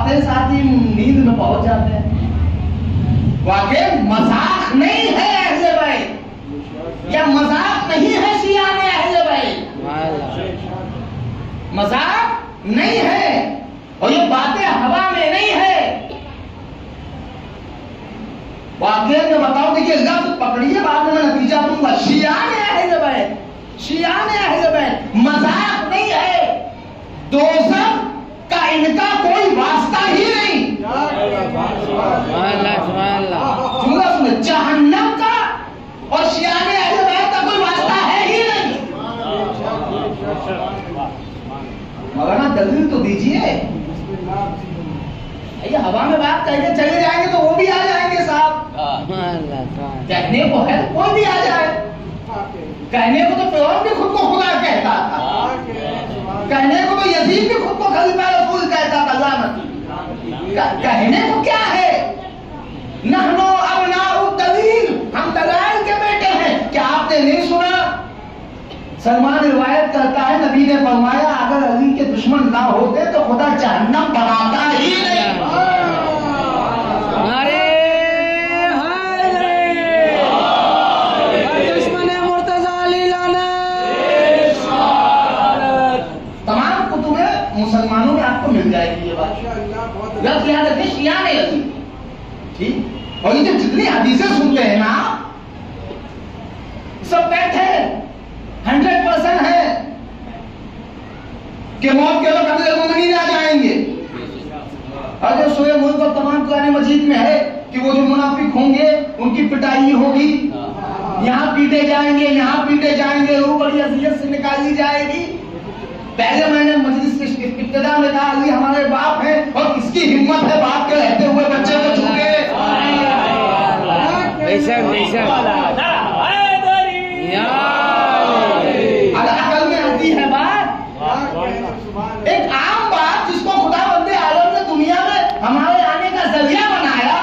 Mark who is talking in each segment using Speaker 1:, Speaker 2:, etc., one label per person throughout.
Speaker 1: آتے ساتھ ہی نیند میں پہنچ جاتے ہیں. واقعی مذاق نہیں ہے اہل بیت، یا مذاق نہیں ہے شیعان اہل بیت، مذاق نہیں ہے، اور یہ باتیں ہوا میں نہیں ہے. واقعی میں بتاؤ، دیکھیے لفظ پکڑیے، بعد میں نتیجہ دوں گا. شیعان اہل بیت، شیعان اہل بیت مذاق نہیں ہے. دوزخ کا ان کا کوئی واسطہ ہی نہیں. جملہ سنیں، جہنم کا اور شیعان اہل بیت کا کوئی واسطہ ہے ہی نہیں. مگر نا دلیل تو دیجئے. یہ ہوا میں بات کہہ کے چلے جائیں گے تو وہ بھی آ جائیں گے صاحب. کہنے کو ہے تو کوئی بھی آ جائے. کہنے کو تو فرعون بھی خود کو خدا کہتا تھا، کہنے کو تو یزید بھی خود کو خلیفہ رسول کہتا تھا. لعنت. کہنے کو کیا ہے؟ نحنو ابناء الدلیل، ہم دلائل کے بیٹے ہیں. کیا آپ نے نہیں سنا؟ سلمان روایت کرتا ہے نبی نے فرمایا اگر علی کے دشمن نہ ہوتے تو خدا جہنم بناتا ہی نہیں. مسلمانوں میں آپ کو مل جائے گی یہ بات. لفظ یاد رکھیں، شیعہ نے علی. ٹھیک. اور یہ جو جتنی حدیثیں سنتے ہیں نا سب بیٹھے 100% ہے کہ موت کے وقت امیر المومنین آ جائیں گے. اور جو سورہ ملک اور تمام قرآن مجید میں ہے کہ وہ جو منافق ہوں گے ان کی پٹائی ہوگی، یہاں پیٹے جائیں گے، یہاں پیٹے جائیں گے، روح بڑی اذیت سے نکالی جائے گی. پہلے میں نے مجلس کی ابتدا میں کہا علی ہمارے باپ ہیں، اور کس کی ہمت ہے باپ کے رہتے ہوئے بچے کو چھوڑے. عقل میں آتی ہے بات. ایک عام بات جس کو خدا بندے عالم نے دنیا میں ہمارے آنے کا ذریعہ بنایا،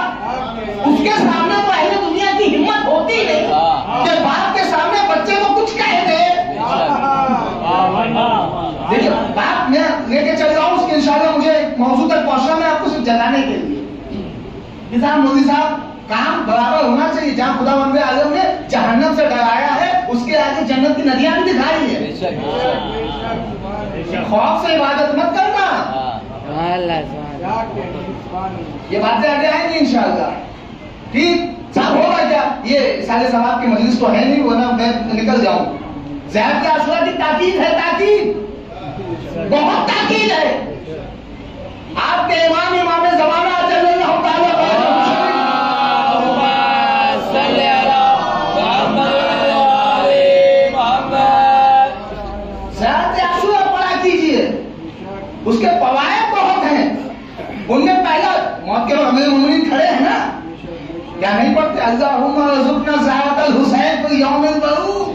Speaker 1: اس کے سامنے تو اہل دنیا کی ہمت ہوتی نہیں کہ باپ کے سامنے بچے کو کچھ کہہ دے. دیکھیں بات میں لے کے چل رہا ہوں، اس کے انشاءاللہ مجھے موضوع تک پہنچنا، میں آپ کو صرف جگانے کے لیے. نظام مودی صاحب کام برابر ہونا چاہیے. جہاں خدا بندے عالم نے جہنم سے ڈرایا ہے اس کے آگے جنت کی ندیاں بھی دکھائی ہے. خوف سے عبادت مت کرنا. یہ باتیں آگے آئیں گی انشاءاللہ. ٹھیک صاحب ہوگا کیا؟ یہ سارے ثواب کی مجلس تو ہے نہیں، ورنہ میں نکل جاؤں. زہر کے عاشورہ کی تاکید ہے، تاکید بہت تاکید ہے. آپ کے امام زمانہ چل رہے ہوں زہر عاشورہ پڑھا کیجئے. اس کے فوائد بہت ہیں. ان میں پہلا موت کے وقت امیر المومنین کھڑے ہیں نا، کیا نہیں پڑھتے اللہم ارزقنا زیارت الحسین فی یوم البعوث.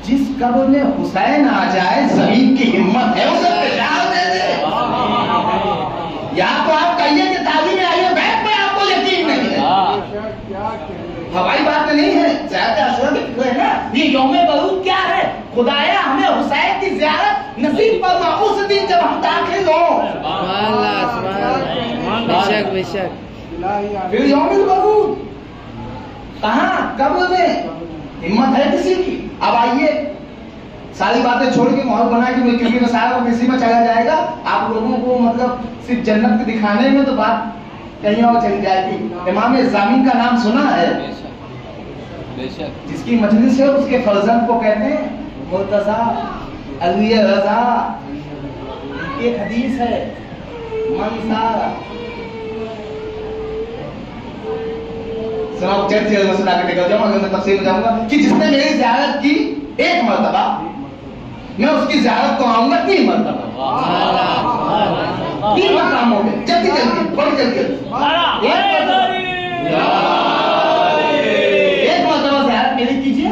Speaker 1: جس قبر میں حسین آ جائے زمین کی ہمت ہے اسے پچھاڑ دے دے. یا تو آپ کہیے کہ تعلیم اہل بیت پہ آپ کو یقین نہیں ہے، ہوائی بات نہیں ہے. زیارت عاشورہ کی فکر ہے نا. یہ یوم بعوث کیا ہے؟ خدایا ہمیں حسین کی زیارت نصیب فرما اس دن جب ہم داخل ہوں. بے شک. پھر یوم بعوث کہاں؟ قبر میں. ہمت ہے کسی کی؟ اب آئیے ساری باتیں چھوڑ کے ماحول بنا کے میں کیونکہ مسائل اور کسی میں چلا جائے گا. آپ لوگوں کو مطلب صرف جنت کے دکھانے میں تو بات کہیں اور چلی جائے گی. امام زامن کا نام سنا ہے؟ جس کی مجلس ہے اس کے فرزند کو کہتے ہیں مرتضی علی رضا. ایک حدیث ہے منصار سناؤ چیت سے مسئلہ کے نکل جاؤں اگر میں تفصیل میں جاؤں گا کہ جس نے میری زیارت کی ایک مرتبہ میں اس کی زیارت کو آؤں گا 3 مرتبہ. 3 مقام ہو گئے. جلدی جلدی بڑی جلدی ایک مرتبہ زیارت میری کیجیے،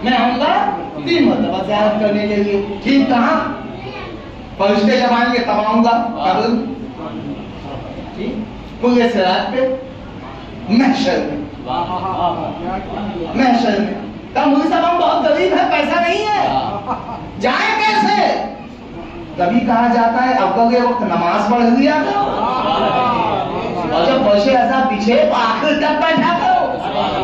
Speaker 1: میں آؤں گا 3 مرتبہ زیارت کرنے کے لیے. ٹھیک کہاں؟ فرشتے جب آئیں گے تب آؤں گا. قبل ٹھیک پورے صراط پہ محشر میں. محشر میں تب مودی صاحب ہم بہت غریب ہے، پیسہ نہیں ہے، جائیں کیسے؟ کبھی کہا جاتا ہے اب کے وقت نماز پڑھ لیا اور جب بوشے ایسا پیچھے آخر تک بیٹھا کرو.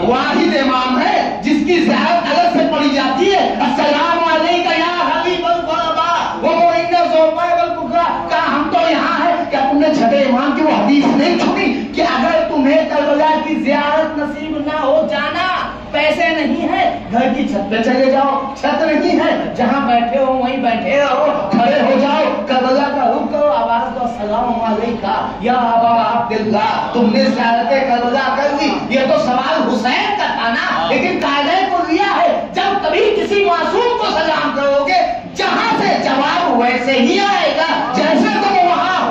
Speaker 1: واحد امام ہے جس کی زیارت الگ سے پڑھی جاتی ہے. السلام علیکم یا حبیب القربا وہ معین الزوفا والبکرا. کہا ہم تو یہاں ہیں. کیا تم نے چھٹے امام کی وہ حدیث نہیں سنی کہ اگر تمہیں کربلا کی زیارت نصیب نہ ہو جانا, پیسے نہیں ہے, گھر کی چھت پہ چلے جاؤ, چھت نہیں ہے, جہاں بیٹھے ہو وہیں بیٹھے رہو, کھڑے ہو جاؤ, کربلا کا رخ کرو, آواز دو السلام علیکم یا ابا عبداللہ. تم نے زیارت کربلا کر لی. یہ تو سوال حسین کا تھا نا, لیکن قاعدے کو لیا ہے جب کبھی کسی معصوم کو سلام کرو گے جہاں سے جواب ویسے ہی آئے گا جیسے تم وہاں.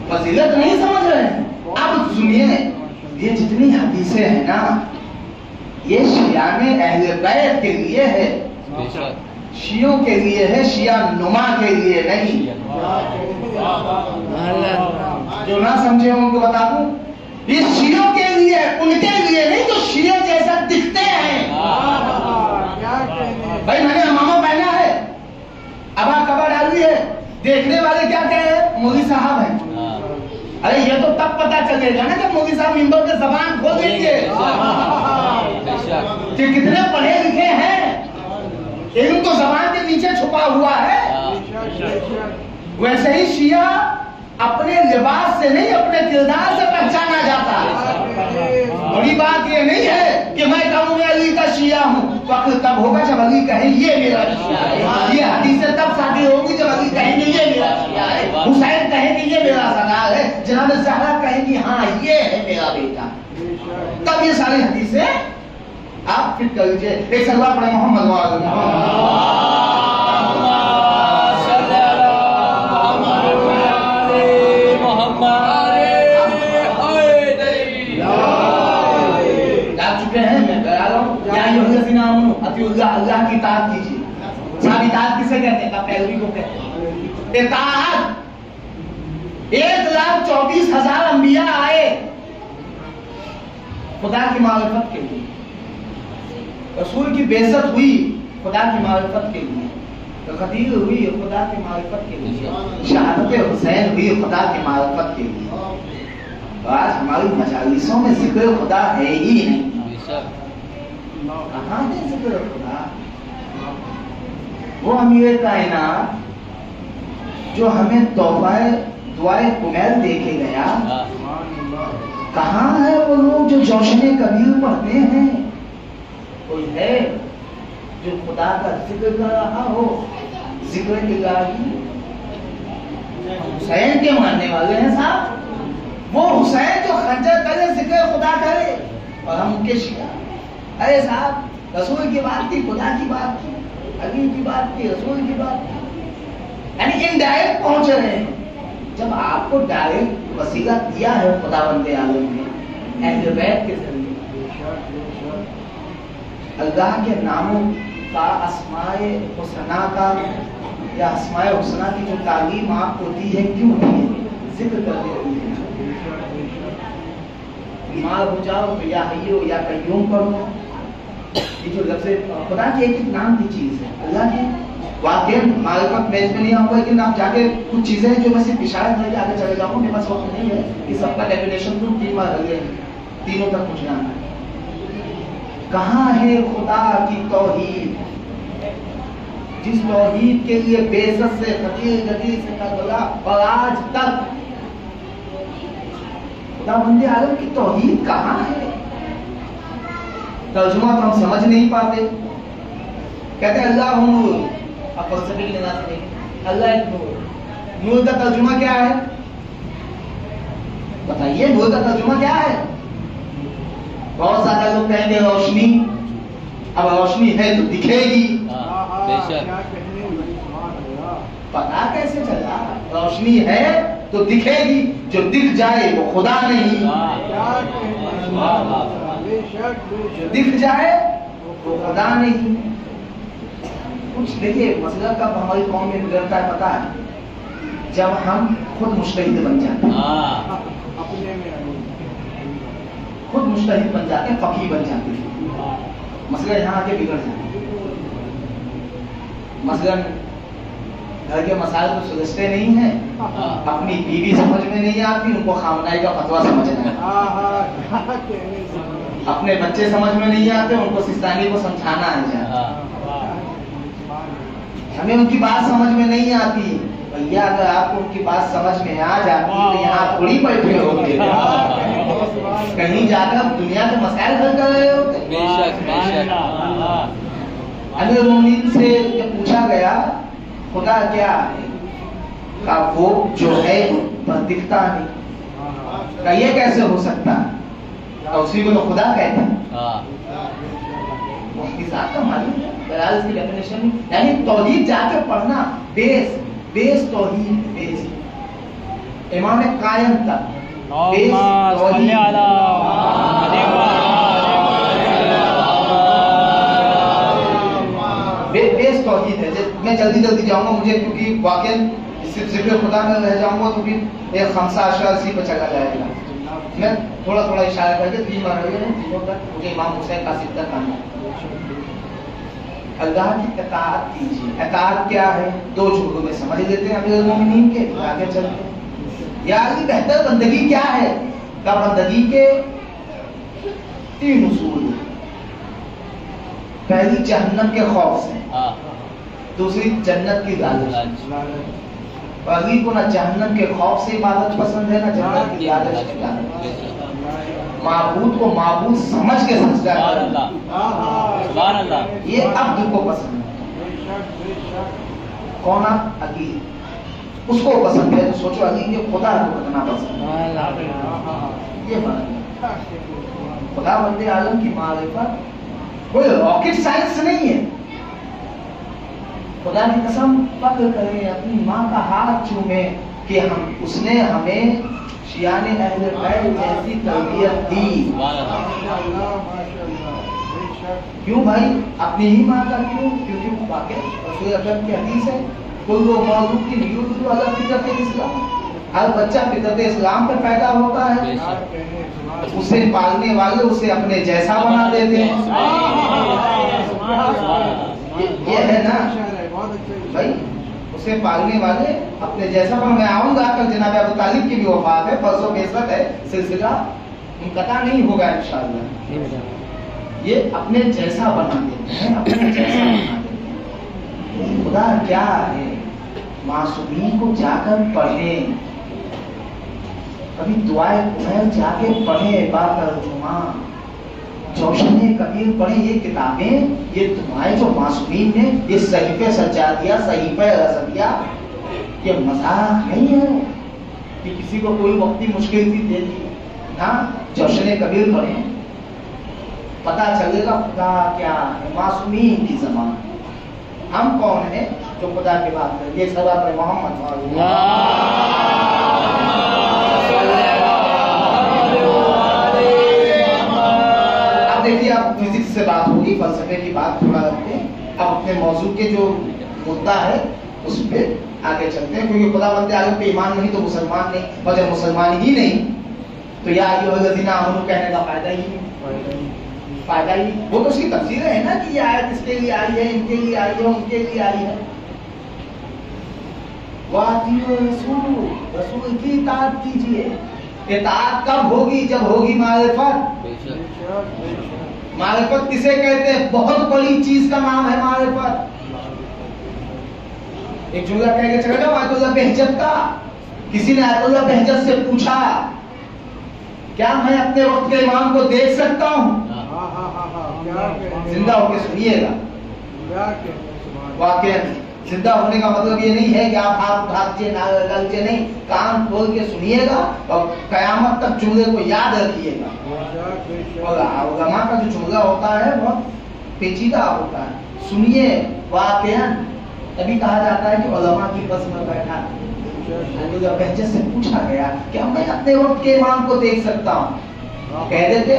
Speaker 1: فضیلت نہیں سمجھ رہے ہیں. اب سنیے, یہ جتنی حدیثیں ہیں نا یہ شیعہ اہل بیت کے لیے ہے, شیعوں کے لیے ہے, شیعہ نما کے لیے نہیں. جو نہ سمجھے ان کو بتا دوں, یہ شیعوں کے لیے, ان کے لیے نہیں جو شیعہ جیسا دکھتے ہیں. بھائی میں نے امامہ پہنا ہے, ابا کبا ڈالی ہے, دیکھنے والے کیا کہہ رہے ہیں مولوی صاحب ہیں. ارے یہ تو تب پتا چلے گا نا کہ مولوی صاحب منبر پہ زبان کھول دیں گے کہ کتنے پڑھے لکھے ہیں. علم تو زبان کے نیچے چھپا ہوا ہے. ویسے ہی شیعہ اپنے لباس سے نہیں اپنے کردار سے پہچانا جاتا ہے. بڑی بات یہ نہیں ہے کہ میں کہوں میں علی کا شیعہ ہوں. وقت تب ہوگا جب علی کہیں یہ میرا شیعہ ہے. یہ حدیثیں تب شادی ہوگی جب علی کہیں گے یہ میرا شیعہ ہے, حسین کہیں گے یہ میرا سردار ہے, جناب زہرا کہیں گی ہاں یہ ہے میرا بیٹا. تب یہ ساری حدیثیں آپ فٹ کر لیجیے. ایک سلوات پڑھیں محمد اللہ کی اطاعت کیجیے. صاحب اطاعت کسے کہتے ہیں؟ پیروی کو کہتے ہیں. اطاعت 1,24,000 انبیاء آئے خدا کی معرفت کے لیے, رسول کی بعثت ہوئی خدا کی معرفت کے لیے, غدیر ہوئی خدا کی معرفت کے لیے, شہادت حسین ہوئی خدا کی معرفت کے لیے. آج ہماری مجالسوں میں ذکر خدا ہے ہی نہیں. کہاں ہے ذکر خدا؟ وہ امیر کائنات جو ہمیں تحفہ دعائے کمیل دے کے گیا, کہاں ہے وہ لوگ جو جوشن کبیر پڑھتے ہیں؟ کوئی ہے جو خدا کا ذکر کر رہا ہو؟ ذکر الہی حسین کے ماننے والے ہیں صاحب. وہ حسین جو خنجر کرے ذکر خدا کرے اور ہم ان کے شیعہ. ارے صاحب رسول کی بات کی, خدا کی بات کی, علی کی بات کی, رسول کی بات کی, یعنی انڈائریکٹ پہنچ رہے ہیں. جب آپ کو ڈائریکٹ وسیلہ دیا ہے خدا بند عالم نے اہل بیت کے ذریعے, اللہ کے ناموں کا, اسماء حسنہ کا یا اسماء حسنہ کی جو تعلیم آپ کو دی ہے کیوں دی ہے؟ ذکر کرتے رہیے. بیمار ہو جاؤ تو یا حیو یا قیوم پڑھو. یہ جو لفظ خدا کی ایک نام کی چیز ہے, اللہ کی واقعی معرفت میچ میں نہیں آؤں گا, لیکن آپ جا کے کچھ چیزیں ہیں جو میں صرف اشارت کر کے آگے چلے جاؤں گا, میرے پاس وقت نہیں ہے. یہ سب کا ڈیفینیشن تو 3 بار لگے, تینوں تک پوچھنا ہے. کہاں ہے خدا کی توحید, جس توحید کے لیے بعثت سے خطیر غدیر سے کربلا اور آج تک خدا بندے عالم کی توحید کہاں ہے؟ ترجمہ تو ہم سمجھ نہیں پاتے. کہتے ہیں اللہ نور, اب فلسفے کی نظر سے دیکھیں اللہ ایک نور. نور کا ترجمہ کیا ہے بتائیے؟ نور کا ترجمہ کیا ہے؟ بہت زیادہ لوگ کہیں گے روشنی. اب روشنی ہے تو دکھے گی, پتا کیسے چلا؟ روشنی ہے تو دکھے گی, جو دکھ جائے وہ خدا نہیں. جو دکھ جائے وہ خدا نہیں. کچھ دیکھیے مسئلہ کب ہماری قوم میں گزرتا ہے پتا ہے؟ جب ہم خود مجتہد بن جاتے ہیں, خود مجتہد بن جاتے ہیں, فقیہ بن جاتے ہیں, مسئلہ یہاں آ کے بگڑ جاتا ہے. مثلاً گھر کے مسائل کو سلجھتے نہیں ہیں, اپنی بیوی سمجھ میں نہیں آتی, ان کو خامنائی کا فتویٰ سمجھنا ہے. اپنے بچے سمجھ میں نہیں آتے, ان کو سستانی کو سمجھانا ہے. ہمیں ان کی بات سمجھ میں نہیں آتی, بھیا اگر آپ کو ان کی بات سمجھ میں آ جاتی تو یہاں تھوڑی بیٹھے ہوتے, کہیں جا کر دنیا کے مسائل حل کر رہے ہوتے. امیر المومنین سے جب پوچھا گیا خدا کیا ہے, کہ وہ جو ہے پر دکھتا نہیں, کہ یہ کیسے ہو سکتا ہے, تو اسی کو تو خدا کہتے ہیں. اس کی ذات کا معلوم ہے, بہرحال اس کی ڈیفینیشن یعنی توحید جا کے پڑھنا, بیس توحید, بیس امام قائم تک بیس توحید. بیس توحید ہے. میں جلدی جاؤں گا مجھے کیونکہ واقعا صرف ذکر خدا میں رہ جاؤں گا تو پھر ایک خمسہ اشرا اسی پہ چلا جائے گا. میں تھوڑا اشارہ کر کے 3 مرحلے ہیں جنہوں تک مجھے امام حسین کا صدق کرنا ہے. اللہ کی اطاعت کیجیے. اطاعت کیا ہے, 2 جملوں میں سمجھ لیتے ہیں امیر المومنین کے, آگے چلتے ہیں. یعنی بہتر بندگی کیا ہے, کہ بندگی کے 3 اصول ہیں. پہلی جہنم کے خوف سے, دوسری جنت کی لالچ. پہلی کو نہ جہنم کے خوف سے عبادت پسند ہے, نہ جنت کی لالچ کی عبادت. معبود کو معبود سمجھ کے سجدہ کرنا, یہ عبد کو پسند ہے. کون علی, اس کو پسند ہے, تو سوچو علی کے خدا کو کتنا پسند ہے. یہ بات خدا بندے عالم کی معرفت کوئی راکٹ سائنس نہیں ہے. خدا کی قسم فخر کریں, اپنی ماں کا ہاتھ چومیں کہ اس نے ہمیں شیان اہل بیت جیسی تربیت دی. کیوں بھائی, اپنی ہی ماں کا کیوں, کیونکہ واقعی رسول اکرم کی حدیث ہے, کل موضوع کی نیوز والا فطرت اسلام, ہر بچہ فطرت اسلام پر پیدا ہوتا ہے, اسے پالنے والے اسے اپنے جیسا بنا دیتے ہیں. یہ ہے نا بھائی, اسے پالنے والے اپنے جیسا بنا. میں آؤں گا کل جناب ابو طالب کی بھی وفات ہے, پرسوں بیسرت ہے, سلسلہ منقطع نہیں ہوگا انشاءاللہ. یہ اپنے جیسا بنا دیتے ہیں, اپنے جیسا بنا دیتے ہیں. خدا کیا ہے, معصومین کو جا کر پڑھیں, کبھی دعائے کوثر جا کے پڑھیں, باترجمہ جوشن کبیر پڑھیں. یہ کتابیں, یہ دعائیں جو معصومین نے, یہ صحیفے سجادیہ, صحیفہ رضویہ, یہ مذاق نہیں ہے کہ کسی کو کوئی وقتی مشکل تھی دے دی. ہاں, جوشن کبیر پڑھیں, پتہ چلے گا خدا کیا ہے. معصومین کی زبان, ہم کون ہیں جو خدا کی بات کریں. یہ سبا پر محمد دیکھیے, اب فزکس سے بات ہوگی, فلسفے کی بات تھوڑا رکھتے ہیں. اب اپنے موضوع کے جو مدعا ہے اس پہ آگے چلتے ہیں, کیونکہ خدا بندے عالم پہ ایمان نہیں تو مسلمان نہیں, اور جب مسلمان ہی نہیں تو یا الذین آمنوا کہنے کا فائدہ ہی نہیں. فائدہ ہی, وہ تو اس کی تفسیر ہے نا کہ یہ آیت اس کے لیے آئی ہے, ان کے لیے آئی ہے, ان کے لیے آئی ہے. وَأَطِیعُوا الرَّسُولَ, رسول کی اطاعت کیجیے. اطاعت کب ہوگی, جب ہوگی معرفت. معرفت کسے کہتے ہیں, بہت بڑی چیز کا نام ہے معرفت. ایک جملہ کہہ کے چلے جاؤ آیت اللہ بہجت کا. کسی نے آیت اللہ بہجت سے پوچھا, کیا میں اپنے وقت کے امام کو دیکھ سکتا ہوں؟ زندہ ہو کے سنیے گا. واقعا زندہ ہونے کا مطلب یہ نہیں ہے کہ آپ ہاتھ اٹھاتے گلچے نہیں, کان کھول کے سنیے گا اور قیامت تک جملے کو یاد رکھیے گا. اور علماء کا جو جملہ ہوتا ہے بہت پیچیدہ ہوتا ہے, سنیے. واقعا تبھی کہا جاتا ہے کہ علماء کی بس میں بیٹھا. بہجت سے پوچھا گیا کہ میں اپنے وقت کے امام کو دیکھ سکتا ہوں؟ کہہ دیتے,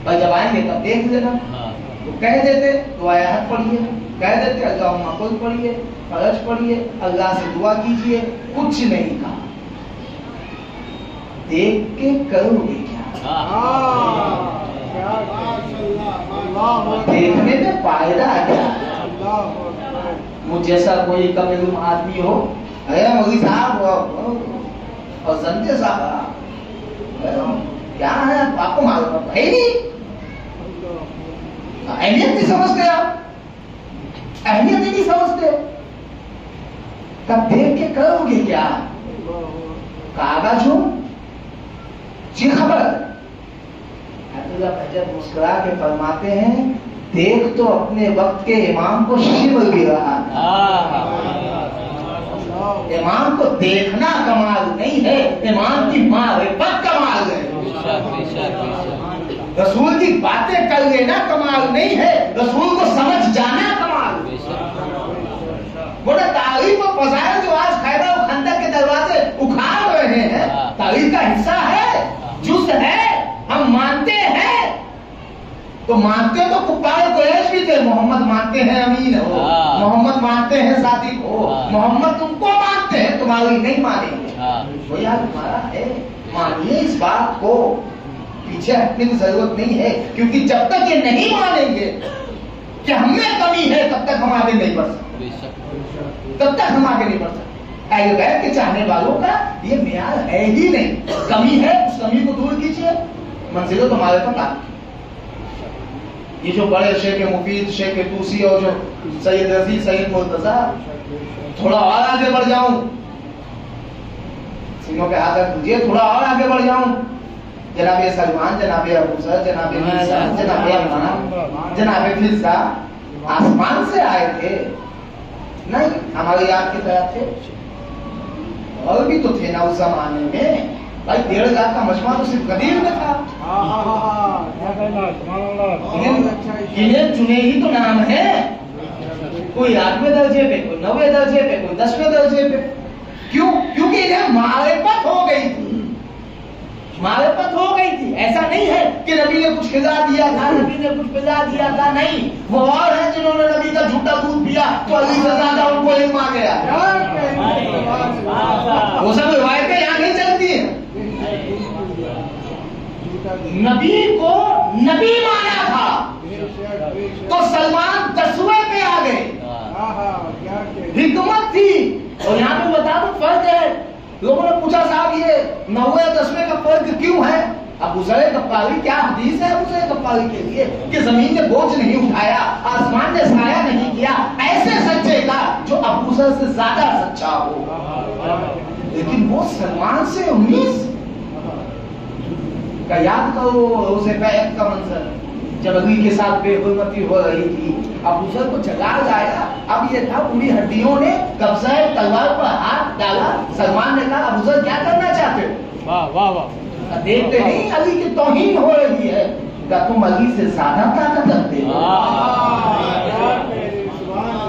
Speaker 1: اور جب آئیں گے تب دیکھ لینا. کہہ دیتے تو آیات پڑھیے, کہہ دیتے اللہم قل پڑھیے, فرج پڑھیے, اللہ سے دعا کیجیے. کچھ نہیں کہا. دیکھ کے کرو گے کیا؟ دیکھنے میں فائدہ کیا؟ مجھ جیسا کوئی کم علم آدمی ہو، اے مولوی صاحب اور زندے صاحب کیا ہے آپ کو معلوم ہے نہیں، اہمیت نہیں سمجھتے آپ، اہمیت ہی نہیں سمجھتے، تب دیکھ کے کرو گے کیا؟ کاغذ ہو جی خبر مسکرا کے فرماتے ہیں دیکھ تو اپنے وقت کے امام کو شبر بھی رہا، امام کو دیکھنا کمال نہیں ہے، امام کی معرفت کمال ہے، رسول کی باتیں کر لینا کمال نہیں ہے، رسول کو سمجھ جانا کمال ہے۔ وہ تعریف و فضائل جو آج خیبر و خندق کے دروازے اکھاڑ رہے ہیں، تعریف کا حصہ ہے، جز ہے، ہم مانتے ہیں، تو مانتے تو کفار قریش بھی تھے، محمد مانتے ہیں امین ہو، محمد مانتے ہیں صادق ہو، محمد تم کو مانتے ہیں، تمہاری نہیں مانیں گے، وہ یار تمہارا ہے، مانیے اس بات کو، پیچھے ہٹنے کی ضرورت نہیں ہے، کیونکہ جب تک یہ نہیں مانیں گے کہ ہم میں کمی ہے تب تک ہم آگے نہیں بڑھ سکتے، تب تک ہم آگے نہیں بڑھ سکتے۔ اہل بیت کے چاہنے والوں کا یہ معیار ہے ہی نہیں، کمی ہے اس کمی کو دور کیجیے، منزلیں تمہارے تک آتی۔ یہ جو بڑے شیخ مفید، شیخ توسی اور جو سید رضی، سید مرتضیٰ، تھوڑا اور آگے بڑھ جاؤں، سینوں کے ہاتھ رکھ دیجیے، تھوڑا اور آگے بڑھ جاؤں، جناب سلمان، جناب ابو ذر، جناب عیسیٰ، جناب عمران، جناب فضہ آسمان سے آئے تھے؟ نہیں، ہمارے یاد کی طرح تھے، اور بھی تو تھے نا اس زمانے میں، بھائی 1.5 لاکھ کا مجمع تو صرف قدیر میں تھا، انہیں چنے ہی تو نام ہے، کوئی 8ویں درجے پہ، کوئی 9ویں درجے پہ، کوئی 10ویں درجے پہ، کیوں؟ کیونکہ انہیں معرفت ہو گئی تھی، معرفت ہو گئی تھی۔ ایسا نہیں ہے کہ نبی نے کچھ کھلا دیا تھا، نبی نے کچھ پلا دیا تھا، نہیں، وہ اور ہیں جنہوں نے نبی کا جھوٹا دودھ پیا تو علی سے زیادہ ان کو علم آ گیا، وہ سب روایتیں یہاں نہیں چلتی ہیں، نبی کو نبی مانا تھا تو سلمان 10ویں پہ آ گئے، حکمت تھی۔ اور یہاں پہ بتا دو فرق ہے، لوگوں نے پوچھا صاحب یہ 9ویں 10ویں کا فرق کیوں ہے؟ ابو ذر غفاری، کیا حدیث ہے ابو ذر غفاری کے لیے کہ زمین نے بوجھ نہیں اٹھایا، آسمان نے سایہ نہیں کیا، ایسے سچے کا جو ابو ذر سے زیادہ سچا ہو، لیکن وہ سلمان سے 19 کا یاد کرو، روزے بیعت کا منظر جب علی کے ساتھ بے حرمتی ہو رہی تھی، ابو ذر کو جگا لایا، اب یہ تھا پوری ہڈیوں نے قبضہ تلوار پر ہاتھ ڈالا، سلمان نے کہا ابو ذر کیا کرنا چاہتے ہو؟ واہ واہ واہ، دیکھتے نہیں علی کی توہین ہو رہی ہے، کہ تم علی سے زیادہ طاقت رکھتے ہو،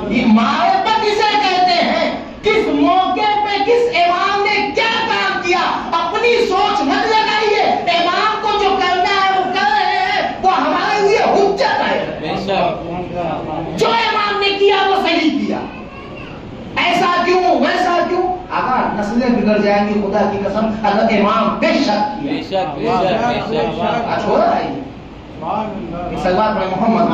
Speaker 1: یہ معرفت اسے کہتے ہیں، کس موقع پہ کس امام نے کیا کام کیا، اپنی سوچ مت لگائیے، امام کو جو کرنا ہے وہ کر رہے ہیں، وہ ہمارے لیے حجت ہے، جو امام نے کیا وہ صحیح کیا، ایسا کیوں ویسا کیوں، اگر نسلیں بگڑ جائیں گی خدا کی قسم، اگر امام بے شک کیا چھوڑا ہے، سلوات میں محمد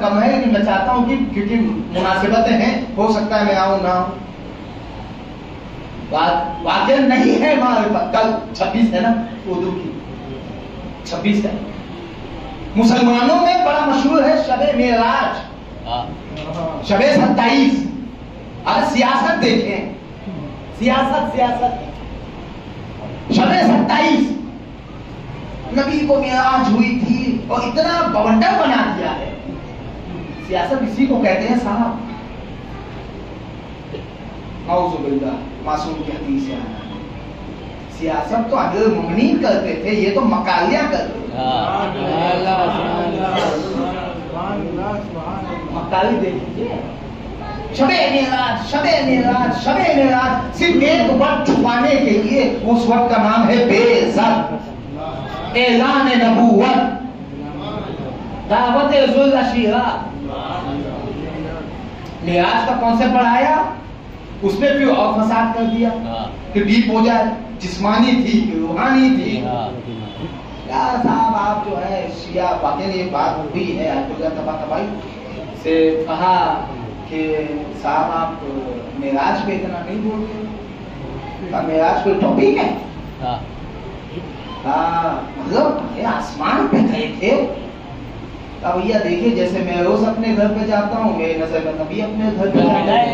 Speaker 1: کم ہے، لیکن میں چاہتا ہوں کہ کیونکہ مناسبتیں ہیں، ہو سکتا ہے میں آؤں نہ آؤں، واقع نہیں ہے معرفت۔ کل 26 ہے نا اردو کی، 26 ہے، مسلمانوں میں بڑا مشہور ہے شب معراج، شب 27۔ اگر سیاست دیکھیں، سیاست شب 27 نبی کو معراج ہوئی تھی اور اتنا بونڈر بنا دیا ہے، سیاست اسی کو کہتے ہیں صاحب، اعوذ باللہ، معصوم کی حدیث ہے، سیاست تو امیر المومنین کرتے تھے، یہ تو مکالیہ کرتے تھے، مکالی دیکھیے، شب معراج صرف ایک وقت چھپانے کے لیے، اس وقت کا نام ہے بے زر، اعلان نبوت، دعوت ذوالعشیرہ۔ معراج کا کون سے پڑھایا؟ اس پہ پھر اور فساد کر دیا کہ ڈیپ ہو جائے، جسمانی تھی کہ روحانی تھی. یار صاحب آپ جو ہے شیعہ واقعی یہ بات ہوئی ہے آیت اللہ طباطبائی سے کہا کہ صاحب آپ معراج پہ اتنا نہیں بولتے، معراج کوئی ٹاپک ہے؟ مطلب آسمان پہ گئے تھے. اب بھیا دیکھیے جیسے میں روز اپنے گھر پہ جاتا ہوں، میرے نظر میں نبی اپنے گھر پہ جاتا ہے.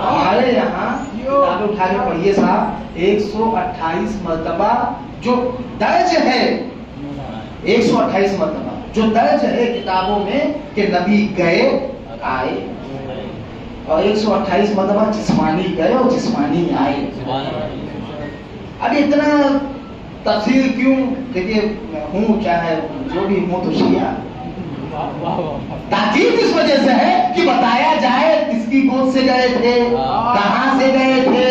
Speaker 1: ہمارے یہاں کتاب اٹھا کے پڑھیے صاحب 128 مرتبہ جو درج ہے، 128 مرتبہ جو درج ہے کتابوں میں کہ نبی گئے آئے، اور 128 مرتبہ جسمانی گئے اور جسمانی آئے. اب اتنا تفصیل کیوں؟ دیکھیے میں ہوں چاہے جو بھی ہوں تو شیعہ، تاکید اس وجہ سے ہے کہ بتایا جائے کس کی گود سے گئے تھے، کہاں سے گئے تھے،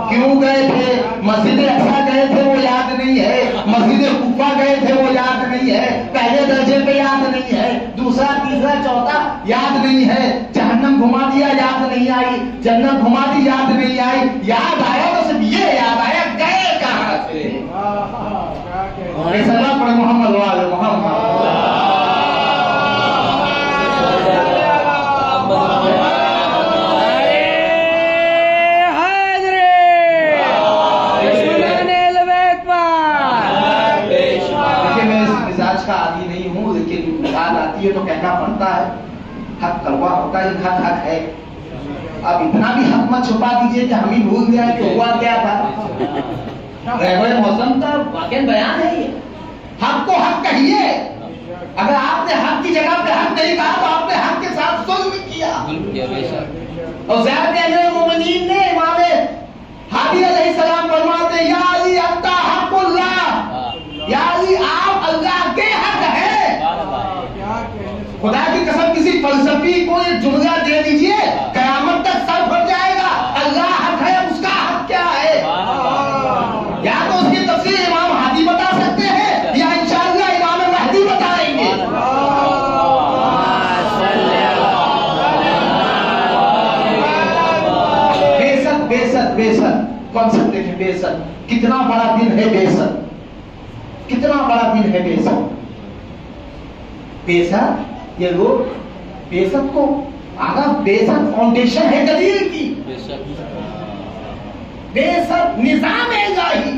Speaker 1: کیوں گئے تھے. مسجد اقصی گئے تھے وہ یاد نہیں ہے، مسجد کوفہ گئے تھے وہ یاد نہیں ہے، پہلے درجے پہ یاد نہیں ہے، دوسرا تیسرا چوتھا یاد نہیں ہے. جہنم گھما دیا یاد نہیں آئی، جنت گھما دی یاد نہیں آئی. یاد آیا تو صرف یہ یاد آیا گئے کہاں سے. سلام پڑھ محمد وآل محمد. تو کہنا پڑتا ہے، حق کڑوا ہوتا ہے، حق حق ہے. اب اتنا بھی حق مت چھپا دیجئے کہ ہم ہی بھول گیا کہ ہوا کیا تھا. رہبر موسم کا واقعی بیان ہے یہ. حق کو حق کہیے. اگر آپ نے حق کی جگہ پہ حق نہیں کہا تو آپ نے حق کے ساتھ ظلم کیا. اور زیادہ امیر المومنین نے امام ہادی علیہ السلام فرماتے یا علی انت حق اللہ، یا علی آپ اللہ کے حق ہے. خدا کی قسم کسی فلسفی کو یہ جملہ دے دیجئے قیامت تک سر پھٹ جائے گا. اللہ حق ہے، اس کا حق کیا ہے؟ یا تو اس کی تفسیر امام ہادی بتا سکتے ہیں یا انشاءاللہ امام مہدی بتائیں گے. بے کانسیپٹ دیکھیں. بے شک کتنا بڑا دن ہے، بے شک کتنا بڑا دن ہے. بے شک بے شک یہ لوگ بے شک کو آگا بے شک فاؤنڈیشن ہے دلیل کی. بے شک نظام الہی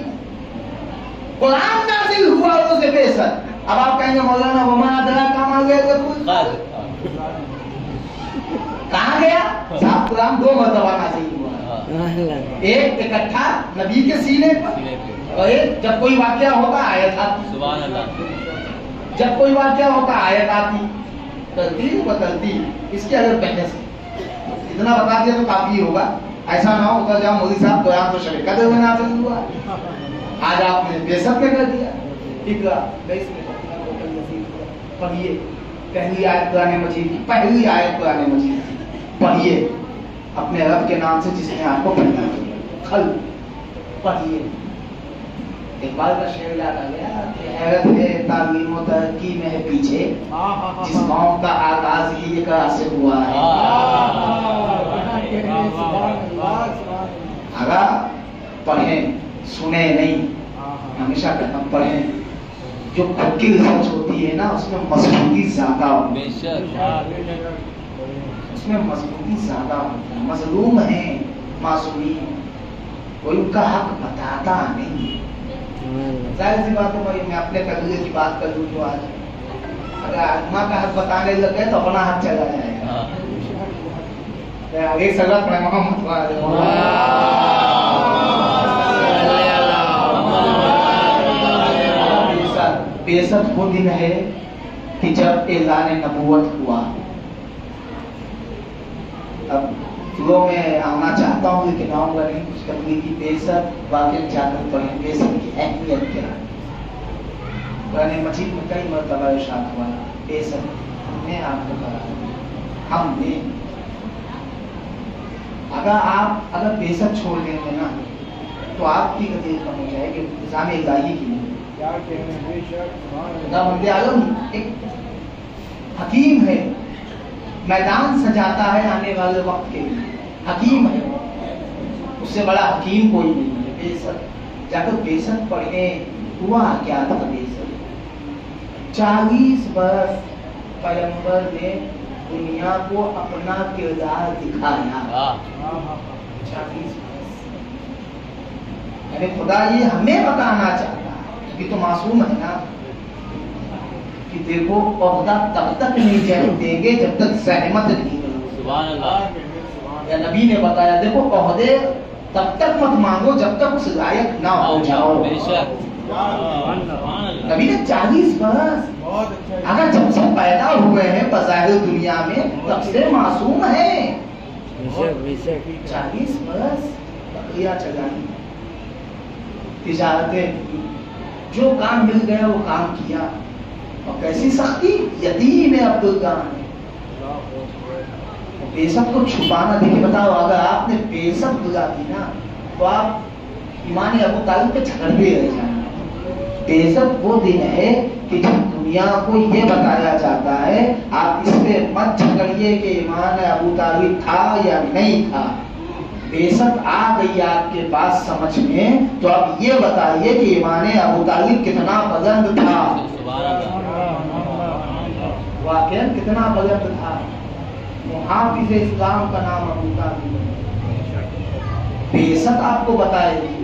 Speaker 1: قرآن نازل ہوا اسے بے شک. اب آپ کہیں گے مولانا وما ادراک ما لیلۃ القدر کہاں گیا صاحب؟ قرآن 2 مرتبہ نازل ہوا، ایک اکٹھا نبی کے سینے پر، اور ایک جب کوئی واقعہ ہوتا آیت آتی. سبحان اللہ. جب کوئی واقعہ ہوتا آیت آتی، ترتیب و ترتیب. اس کی اگر بحث اتنا بتا دیا تو کافی ہوگا. ایسا نہ ہو اتر جاؤ مودی صاحب قرآن تو شب قدر میں نازل ہوا، آج آپ نے بے شک میں کر دیا. پڑھیے پہلی آیت قرآن مجید کی، پہلی آیت قرآن مجید کی پڑھیے اپنے رب کے نام سے جس نے آپ کو پیدا کیا. کھل پڑھیے. اقبال کا شعر یاد آ گیا کہ حیرت ہے تعلیم و ترقی میں ہے پیچھے، جس قوم کا آغاز ہی یہ قرآن سے ہوا ہے. اگر پڑھیں سنیں نہیں، ہمیشہ کہتا ہوں پڑھیں. جو خود کی ریسرچ ہوتی ہے نا اس میں مضبوطی زیادہ ہوتی ہے، اس میں مضبوطی زیادہ ہوتی ہے. مظلوم ہیں معصومین، کوئی ان کا حق بتاتا نہیں. ظاہر سی بات ہے بھائی، میں اپنے قبیلے کی بات کر لوں تو آج اگر آدما کا حق بتانے لگ گئے تو اپنا حق چلا جائے گا. آگے سزا پڑے محمد بے شک وہ دن ہے کہ جب اعلان نبوت ہوا. اب فلو میں آنا چاہتا ہوں لیکن آؤں گا نہیں. کچھ تبلیغ کی بے شک واقعی جا کر پڑھیں بے شک کی اہمیت کیا ہے. قرآن مجید میں کئی مرتبہ ارشاد ہوا بے شک ہم نے آپ کو کہا، ہم نے. اگر بے شک چھوڑ دیں گے نا تو آپ کی قدر کم ہو جائے گی. نظام الہی کی نہیں. خدا بندے عالم ایک حکیم ہے، میدان سجاتا ہے آنے والے وقت کے لیے. حکیم ہے, اس سے بڑا حکیم کوئی نہیں ہے. بیست جا کر بیست پڑھیں. ہوا کیا تھا بیست؟ 40 برس پیغمبر نے دنیا کو اپنا کردار دکھایا. 40 برس. یعنی خدا یہ ہمیں بتانا چاہتا ہے کہ تو معصوم ہے نا, کہ دیکھو عہدہ تب تک نہیں دیں گے جب تک زحمت نہیں کرو. سبحان اللہ. یا نبی نے بتایا دیکھو عہدے تب تک مت مانگو جب تک اس لائق نہ ہو جاؤ. نبی نے 40 برس, اگر جب سے پیدا ہوئے ہیں بظاہر دنیا میں تب سے معصوم ہیں. 40 برس بکریاں چلائی, تجارتیں, جو کام مل گیا وہ کام کیا. اور کیسی سختی, یتیم ہے عبدالگان. بیست کو چھپانا, دیکھیں بتاؤ اگر آپ نے بیست بجا دی نا تو آپ ایمان ابو طالب پہ جھگڑتے رہ جائیں. بیست وہ دن ہے کہ جب دنیا کو یہ بتایا جاتا ہے آپ اس پہ مت جھگڑیے کہ ایمان ابو طالب تھا یا نہیں تھا. بیست آ گئی آپ کے پاس سمجھ میں, تو اب یہ بتائیے کہ ایمان ابو طالب کتنا بلند تھا. واقعا کتنا بلند تھا. محافظ اسلام کا نام ابو طالب. بیست آپ کو بتائے گی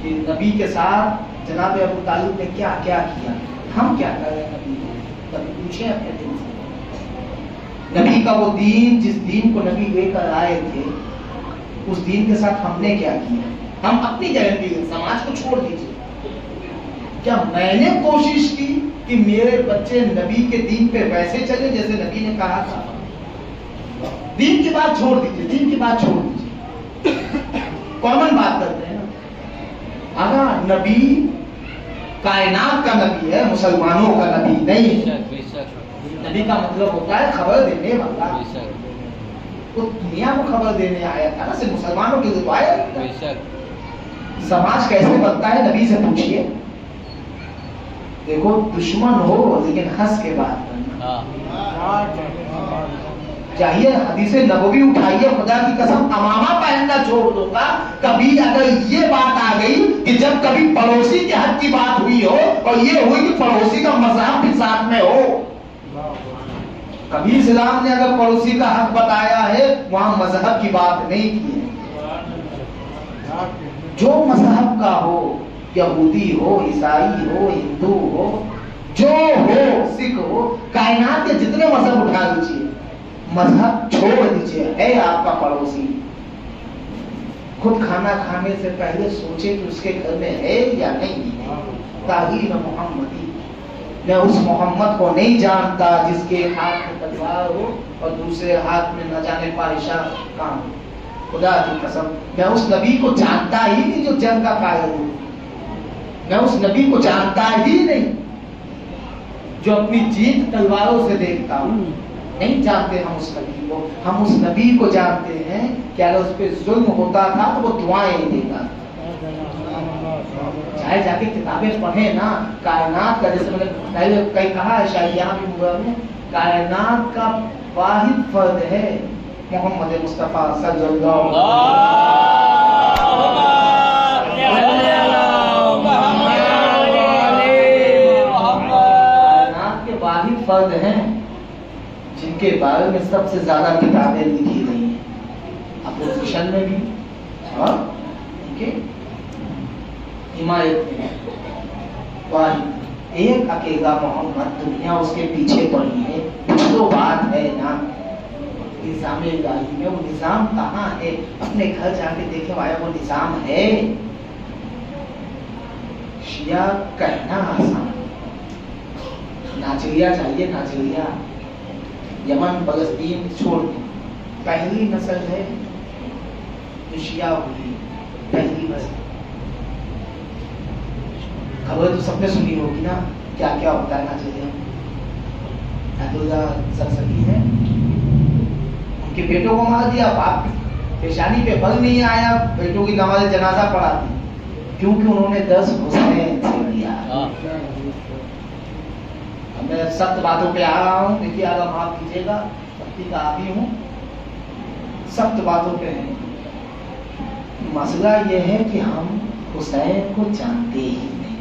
Speaker 1: کہ نبی کے ساتھ جناب ابو طالب نے کیا کیا کیا. ہم کیا کر رہے ہیں نبی کو, کبھی پوچھیں اپنے دل سے. نبی کا وہ دین جس دین کو نبی لے کر آئے تھے اس دین کے ساتھ ہم نے کیا کیا. ہم اپنی جگہ پہ سماج کو چھوڑ دیجیے. کیا میں نے کوشش کی کہ میرے بچے نبی کے دین پہ ویسے چلے جیسے نبی نے کہا تھا؟ دین کی بات چھوڑ دیجیے, دین کی بات چھوڑ دیجیے, کامن بات کرتے ہیں نا. اگر نبی کائنات کا نبی ہے, مسلمانوں کا نبی نہیں. نبی کا مطلب ہوتا ہے خبر دینے والا. وہ دنیا کو خبر دینے آیا تھا نا, صرف مسلمانوں کے لیے تو آیا. سماج کیسے بنتا ہے نبی سے پوچھیے. دیکھو دشمن ہو لیکن ہنس کے بات کرنا چاہیے. حدیث نبوی اٹھائیے, خدا کی قسم امامہ پہننا چھوڑ دوں گا. کبھی اگر یہ بات آ گئی کہ جب کبھی پڑوسی کے حق کی بات ہوئی ہو اور یہ ہوئی کہ پڑوسی کا مذہب بھی ساتھ میں ہو, کبھی اسلام نے اگر پڑوسی کا حق بتایا ہے وہاں مذہب کی بات نہیں کی ہے. جو مذہب کا ہو, یہودی ہو, عیسائی ہو, ہندو ہو, جو ہو, سکھ ہو, کائنات کے جتنے مذہب اٹھا دیجیے, مذہب چھوڑ دیجیے. ہے آپ کا پڑوسی, خود کھانا کھانے سے پہلے سوچے کہ اس کے گھر میں ہے یا نہیں. تعظیم محمدی, میں اس محمد کو نہیں جانتا جس کے ہاتھ میں تلوار ہو اور دوسرے ہاتھ میں نہ جانے پادشاہ کام. خدا کی قسم میں اس نبی کو جانتا ہی نہیں جو جنگ کا قائل ہو. میں اس نبی کو جانتا ہی نہیں جو اپنی جیت تلواروں سے دیکھتا ہوں. نہیں جانتے ہم اس نبی کو. ہم اس نبی کو جانتے ہیں کہ اگر اس پہ ظلم ہوتا تھا تو وہ دعائیں دیتا تھا. چاہے جا کے کتابیں پڑھیں نا, کائنات کا, جیسے میں نے پہلے کئی کہا ہے شاید یہاں بھی ہوا میں, کائنات کا واحد فرد ہے محمد مصطفیٰ صلی اللہ کائنات کے واحد فرد ہیں جن کے بارے میں سب سے زیادہ کتابیں لکھی گئی ہیں, اپوزیشن میں بھی اور ان کے حمایت میں. واحد ایک اکیلا محمد, دنیا اس کے پیچھے پڑی ہے. کچھ تو بات ہے نا نظام الہی میں. وہ نظام کہاں ہے؟ اپنے گھر جا کے دیکھے آیا وہ نظام ہے. شیعہ کہنا آسان, ناچریا چاہیے, ناچریا یمن فلسطین چھوڑ دیں. پہلی نسل ہے جو شیعہ ہوئی, پہلی نسل. خبر تو سب نے سنی ہوگی نا کیا کیا ہوتا ہے ناچریا. سرسری ہے, ان کے بیٹوں کو مار دیا, باپ پیشانی پہ بل نہیں آیا, بیٹوں کی نماز جنازہ پڑھا دی کیونکہ انہوں نے 10 حسین سے لیا. میں سخت باتوں پہ آ رہا ہوں، دیکھیے آگا معاف کیجیے گا، سختی کا عادی ہوں، سخت باتوں پہ ہیں۔ مسئلہ یہ ہے کہ ہم حسین کو جانتے ہی نہیں،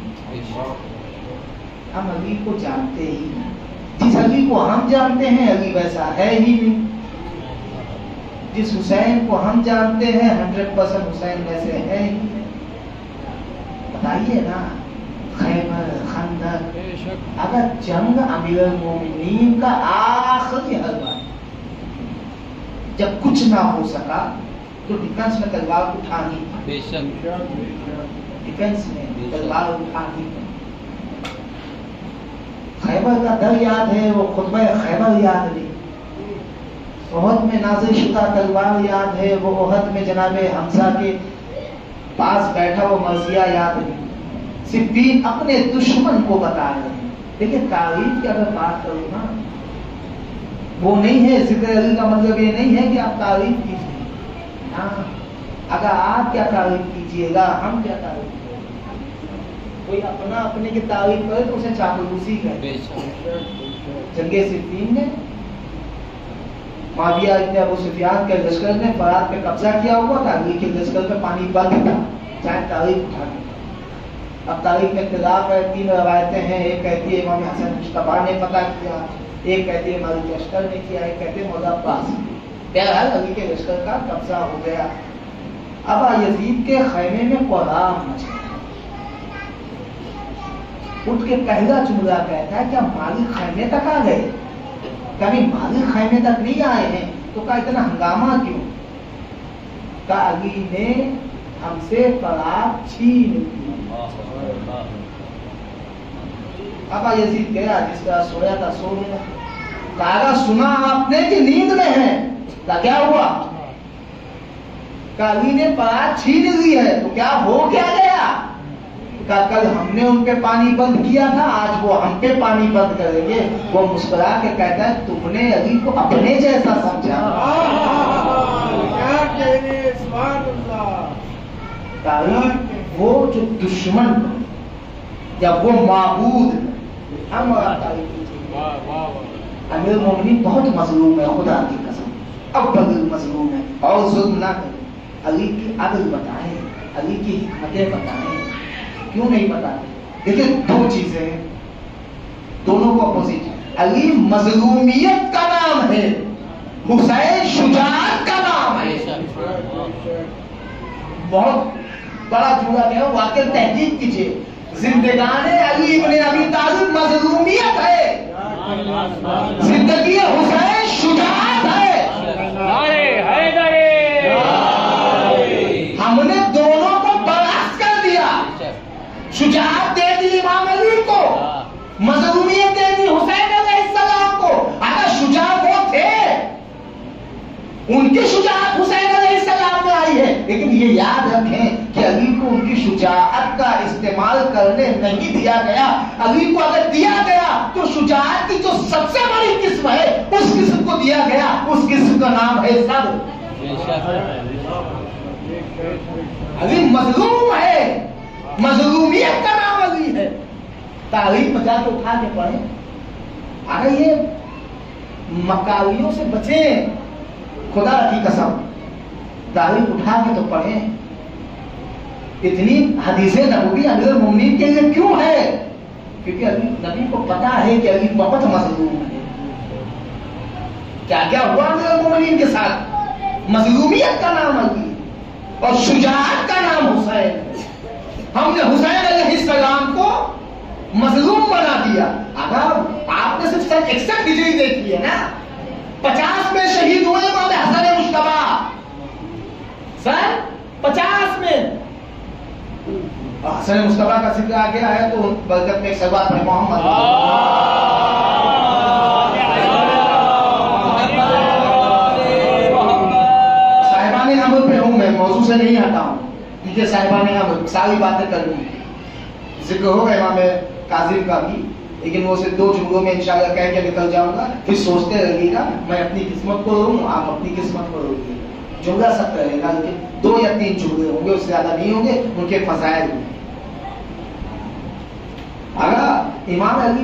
Speaker 1: ہم علی کو جانتے ہی نہیں۔ جس علی کو ہم جانتے ہیں علی ویسا ہے ہی نہیں، جس حسین کو ہم جانتے ہیں 100% حسین ویسے ہے ہی نہیں۔ بتائیے نا، خیبر، خندق، اگر جنگ امیر المومنین کا آخری حلبہ جب کچھ نہ ہو سکا تو ڈیفنس میں تلوار اٹھانی، ڈیفنس میں تلوار اٹھانی۔ خیبر کا در یاد ہے، وہ خطبہ خیبر یاد نہیں، احد میں نازل شدہ تلوار یاد ہے، وہ احد میں جناب حمزہ کے پاس بیٹھا وہ مرثیہ یاد نہیں۔ صفین اپنے دشمن کو بتا رہے ہیں۔ دیکھیں تعریف کی اگر بات کروں نا، وہ نہیں ہے ذکر علی کا مطلب یہ نہیں ہے کہ آپ تعریف کیجیے، ہاں اگر آپ کیا تعریف کیجیے گا ہم کیا تعریف کریں گے؟ کوئی اپنا اپنے کی تعریف کرے تو اسے چاپلوسی کہتے ہیں۔ جنگ صفین میں معاویہ ابن ابو سفیان کے لشکر نے فرات پہ قبضہ کیا ہوا تھا، علی کے لشکر پہ پانی بند تھا، چاہے تاریخ اٹھا دیں۔ اب تاریخ میں اختلاف ہے، 3 روایتیں ہیں، ایک کہتی ہے امام حسن مصطفیٰ نے فتح کیا، ایک کہتی ہے مالک اشتر نے کیا، ایک کہتے ہیں مولا عباس۔ بہرحال علی کے لشکر کا قبضہ ہو گیا۔ ابا یزید کے خیمے میں کوہرام مچ گیا، اٹھ کے پہلا جملہ کہتا ہے کیا مالک خیمے تک آ گئے؟ کبھی مالک خیمے تک نہیں آئے ہیں تو کہا اتنا ہنگامہ کیوں؟ کہا علی نے ہم سے فرات چھین لی۔ ابا یزید گیا، جس طرح سویا تھا سو گیا۔ کہا سنا آپ نے کہ نیند میں ہے؟ کیا ہوا؟ کہا علی نے فرات چھین لی ہے، تو کیا ہو کیا گیا؟ کہا کل ہم نے ان پہ پانی بند کیا تھا، آج وہ ہم پہ پانی بند کریں گے۔ وہ مسکرا کے کہتا ہے تم نے علی کو اپنے جیسا سمجھا۔ وہ جو دشمن یا وہ معبود ہم امیر المومنین بہت مظلوم ہے، خدا کی قسم اب بدل مظلوم ہے، اور ظلم نہ کرے۔ علی کی عدل بتائیں، علی کی حکمتیں بتائیں، کیوں نہیں بتاتے؟ دیکھیں 2 چیزیں ہیں، دونوں کو اپوزٹ۔ علی مظلومیت کا نام ہے، حسین شجاعت کا نام ہے۔ بہت بڑا جملہ کیا ہے، واقعی تحقیق کیجیے۔ زندگان علی ابن ابی طالب مظلومیت ہے، زندگی حسین شجاعت ہے۔ ہم نے دونوں کو برعکس کر دیا، شجاعت دے دی امام علی کو، مظلومیت دے دی حسین علیہ السلام کو۔ اگر شجاع وہ تھے، ان کی شجاعت حسین علیہ السلام میں آئی ہے، لیکن یہ یاد رکھیں کہ علی کو ان کی شجاعت کا استعمال کرنے نہیں دیا گیا۔ علی کو اگر دیا گیا تو شجاعت کی جو سب سے بڑی قسم ہے اس قسم کو دیا گیا، اس قسم کا نام ہے صبر۔ علی مظلوم ہے، مظلومیت کا نام علی ہے۔ تاریخ میں جا کے اٹھا کے پڑھیں، اگر یہ مکاریوں سے بچیں، خدا کی قسم تاریخ اٹھا کے تو پڑھیں۔ اتنی حدیث نبوی امیر المومنین کے لیے کیوں ہے؟ کیونکہ علی نبی کو پتا ہے کہ علی بہت مظلوم ہے۔ کیا کیا ہوا امیر المومنین کے ساتھ؟ مظلومیت کا نام علی اور شجاعت کا نام حسین۔ ہم نے حسین علیہ السلام کو مظلوم بنا دیا۔ اگر آپ نے صرف 61 ہجری دیکھی ہے نا، 50 میں شہید ہوئے امام حسن مجتبی، سن 50 میں حسن مجتبی کا ذکر آ گیا ہے تو برکت میں ایک سلوات میں محمد صاحبان امر پہ ہوں، میں موضوع سے نہیں ہٹا ہوں کیونکہ صاحبان امر ساری باتیں کرنی ہیں۔ ذکر ہوگا امام کاظم کا بھی، لیکن وہ صرف 2 جملوں میں انشاءاللہ کہہ کے نکل جاؤں گا، پھر سوچتے رہیے گا میں اپنی قسمت کو رو، آپ اپنی قسمت کو روئیے۔ جملہ سخت رہے گا لیکن 2 یا 3 جملے ہوں گے، اس سے زیادہ نہیں ہوں گے، ان کے فضائل ہوں گے۔ اگر امام علی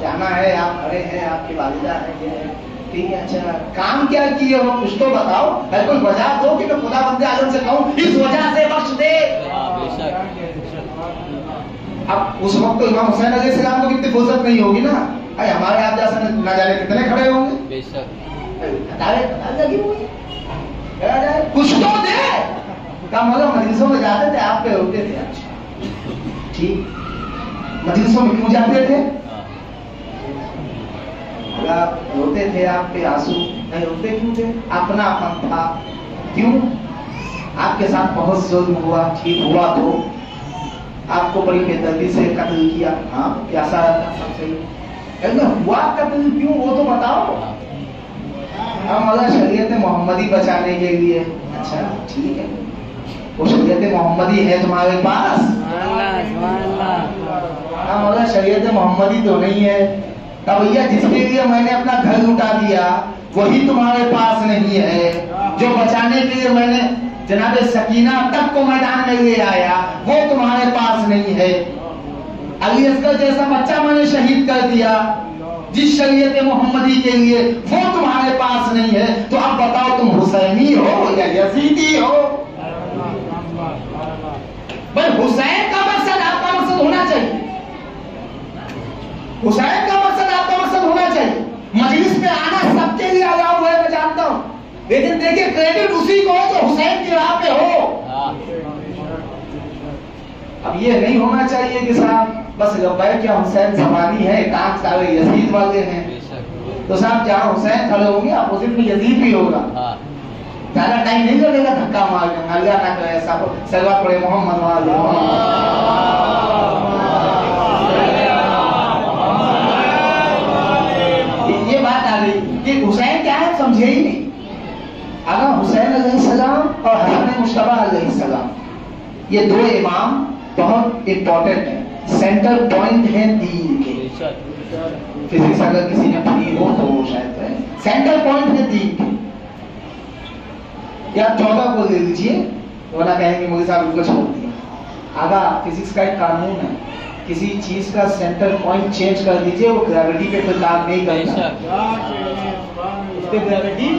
Speaker 1: جانا ہے, آپ کھڑے ہیں, آپ کی والدہ ہے, یہ ہے, ٹھیک ہے, اچھا کام کیا کیے ہو کچھ تو بتاؤ, ہے کوئی وجہ دو کہ میں خدا بندے اعظم سے کہوں اس وجہ سے بخش دے. اب اس وقت تو امام حسین علیہ السلام کو کتنی فرصت نہیں ہوگی نا, ہمارے آپ جیسا نہ جانے کتنے کھڑے ہوں گے, کچھ تو دے. کام ہوگا مجلسوں میں جاتے تھے, آپ پہ ہوتے تھے, اچھا ٹھیک, مجلسوں میں کیوں جاتے تھے؟ روتے تھے آپ پہ آنسو, نہیں روتے کیوں تھے؟ اپنا اپن تھا. کیوں؟ آپ کے ساتھ بہت ظلم ہوا, ٹھیک ہوا تو آپ کو بڑی بے دردی سے قتل کیا, ہاں پیاسا سب صحیح, ہوا قتل کیوں وہ تو بتاؤ. ہم مگر شریعت محمدی بچانے کے لیے, اچھا ٹھیک ہے, وہ شریعت محمدی ہے تمہارے پاس, ہم مگر شریعت محمدی تو نہیں ہے. بھیا جس کے لیے میں نے اپنا گھر لٹا دیا وہی تمہارے پاس نہیں ہے, جو بچانے کے لیے میں نے جناب سکینہ تک کو میدان میں لے آیا وہ تمہارے پاس نہیں ہے. علی اصغر جیسا بچہ میں نے شہید کر دیا جس شریعت محمدی کے لیے, وہ تمہارے پاس نہیں ہے. تو اب بتاؤ تم حسینی ہو یا یزیدی ہو؟ بھائی حسین کا مقصد آپ کا مقصد ہونا چاہیے, حسین کا مقصد آپ کا مقصد ہونا چاہیے. مجلس میں آنا سب کے لیے الاؤ ہے, میں جانتا ہوں, لیکن دیکھیے کریڈٹ اسی کو جو حسین کی راہ پہ ہو. اب یہ نہیں ہونا چاہیے کہ صاحب بس لبیک کیا حسین زبانی ہے, کام سارے یزید والے ہیں, تو صاحب جہاں حسین کھڑے ہوں گے اپوزٹ میں یزید بھی ہوگا. زیادہ ٹائم نہیں لگے گا دھکا مار کے, اللہ نہ کرے ایسا, سلوات پڑھے محمد والے. یہ بات آ گئی کہ حسین کیا ہے سمجھے ہی نہیں. اگر حسین علیہ السلام اور حسن مشتبہ علیہ السلام یہ دو امام بہت امپورٹنٹ ہیں, سینٹر پوائنٹ ہیں دین کے. فزکس اگر کسی نے پڑھی ہو تو وہ شاید سینٹر پوائنٹ ہے دین کے. یا 14 کو لے لیجیے, ورنہ کہیں گے مولوی صاحب بالکل چھوڑ دیا. اگر فزکس کا ایک قانون ہے, کسی چیز کا سینٹر پوائنٹ چینج کر دیجیے وہ گریوٹی پہ کوئی کام نہیں کرتا, اس پہ گریوٹی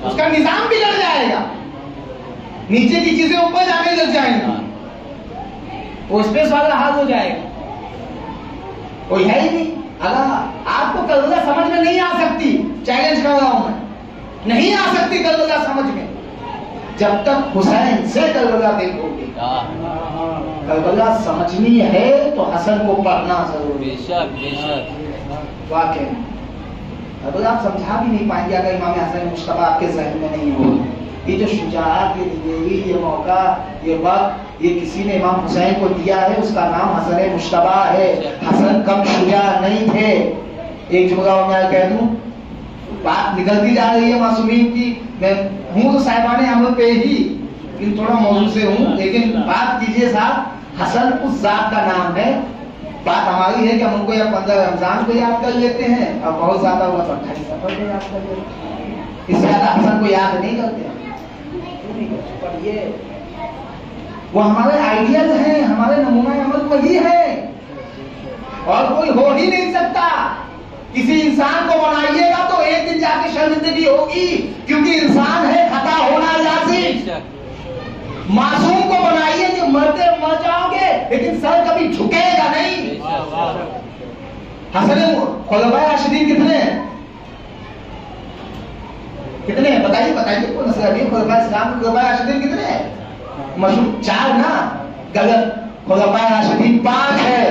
Speaker 1: اس کا نظام بگڑ جائے گا, نیچے کی چیزیں اوپر جانے لگ جائیں گی, وہ اسپیس والا حال ہو جائے گا. کوئی ہے ہی نہیں. اگر آپ کو کربلا سمجھ میں نہیں آ سکتی, چیلنج کر رہا ہوں میں, نہیں آ سکتی کربلا سمجھ میں جب تک حسین سے کربلا دیکھو گے. کربلا سمجھنی ہے تو حسن کو پڑھنا ضروری ہے. واقعی کربلا آپ سمجھا بھی نہیں پائیں گے اگر امام حسن مشتبہ آپ کے ذہن میں نہیں ہو. یہ جو شجاعت, یہ دلیری, یہ موقع, یہ وقت یہ کسی نے امام حسین کو دیا ہے, اس کا نام حسن مشتبہ ہے. حسن کم شجاع نہیں تھے. ایک جملہ میں کہہ دوں, بات نکلتی جا رہی ہے معصومین کی, میں ہوں تو صاحبان عمل پہ ہی لیکن تھوڑا موضوع سے ہوں, لیکن بات کیجئے صاحب, حسن اس ذات کا نام ہے. بات ہماری ہے کہ ہم ان کو یا 15 رمضان کو یاد کر لیتے ہیں, اور بہت زیادہ ہوا تو 28 سفر کو یاد کر لیتے ہیں, اس سے زیادہ حسن کو یاد نہیں کرتے. پر یہ وہ ہمارے آئیڈیل ہیں, ہمارے نمونہ عمل وہی ہے, اور کوئی ہو ہی نہیں سکتا. کسی انسان کو بنائیے گا تو ایک دن جا کے شرمندگی ہوگی, کیونکہ انسان ہے, خطا ہونا لازم. معصوم کو بنائیے کہ مرتے مر جاؤ گے لیکن سر کبھی جھکے گا نہیں. حسن خلفائے راشدین کتنے ہیں؟ کتنے ہیں بتائیے, بتائیے کون سے ابھی خلفائے اسلام کے خلفائے راشدین کتنے ہیں؟ مشہور 4 نا, غلط. خلفائے راشدین 5 ہے.